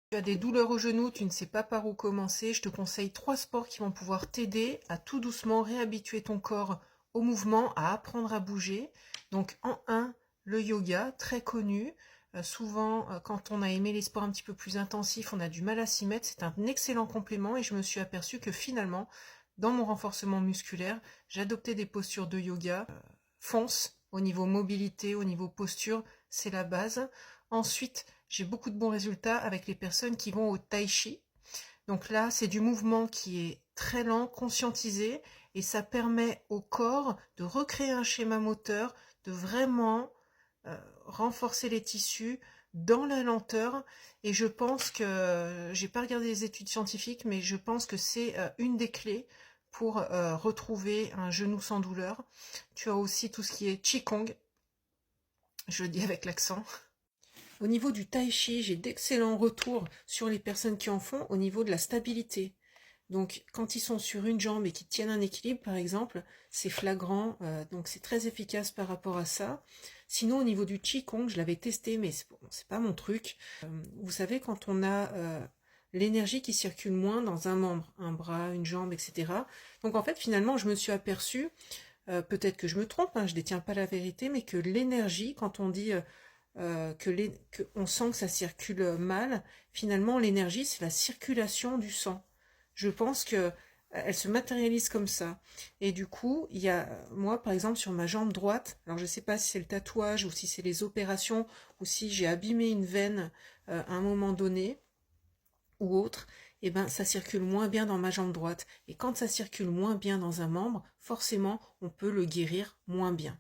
Tu as des douleurs au genou, tu ne sais pas par où commencer, je te conseille 3 sports qui vont pouvoir t'aider à tout doucement réhabituer ton corps au mouvement, à apprendre à bouger. Donc en 1, le yoga, très connu. Souvent, quand on a aimé les sports un petit peu plus intensifs, on a du mal à s'y mettre. C'est un excellent complément et je me suis aperçue que finalement, dans mon renforcement musculaire, j'adoptais des postures de yoga. Fonce au niveau mobilité, au niveau posture, c'est la base. Ensuite, j'ai beaucoup de bons résultats avec les personnes qui vont au tai chi. Donc là, c'est du mouvement qui est très lent, conscientisé, et ça permet au corps de recréer un schéma moteur, de vraiment renforcer les tissus dans la lenteur. Et je pense que, j'ai pas regardé les études scientifiques, mais je pense que c'est une des clés pour retrouver un genou sans douleur. Tu as aussi tout ce qui est Qigong, je le dis avec l'accent. Au niveau du tai chi, j'ai d'excellents retours sur les personnes qui en font au niveau de la stabilité. Donc quand ils sont sur une jambe et qu'ils tiennent un équilibre par exemple, c'est flagrant, donc c'est très efficace par rapport à ça. Sinon au niveau du Qigong, je l'avais testé mais c'est pas mon truc. Vous savez quand on a l'énergie qui circule moins dans un membre, un bras, une jambe, etc. Donc en fait finalement je me suis aperçue, peut-être que je me trompe, hein, je détiens pas la vérité, mais que l'énergie, quand on dit on sent que ça circule mal, finalement l'énergie c'est la circulation du sang. Je pense que elle se matérialise comme ça. Et du coup, il y a moi par exemple sur ma jambe droite, alors je sais pas si c'est le tatouage ou si c'est les opérations ou si j'ai abîmé une veine à un moment donné ou autre, et ben ça circule moins bien dans ma jambe droite. Et quand ça circule moins bien dans un membre, forcément on peut le guérir moins bien.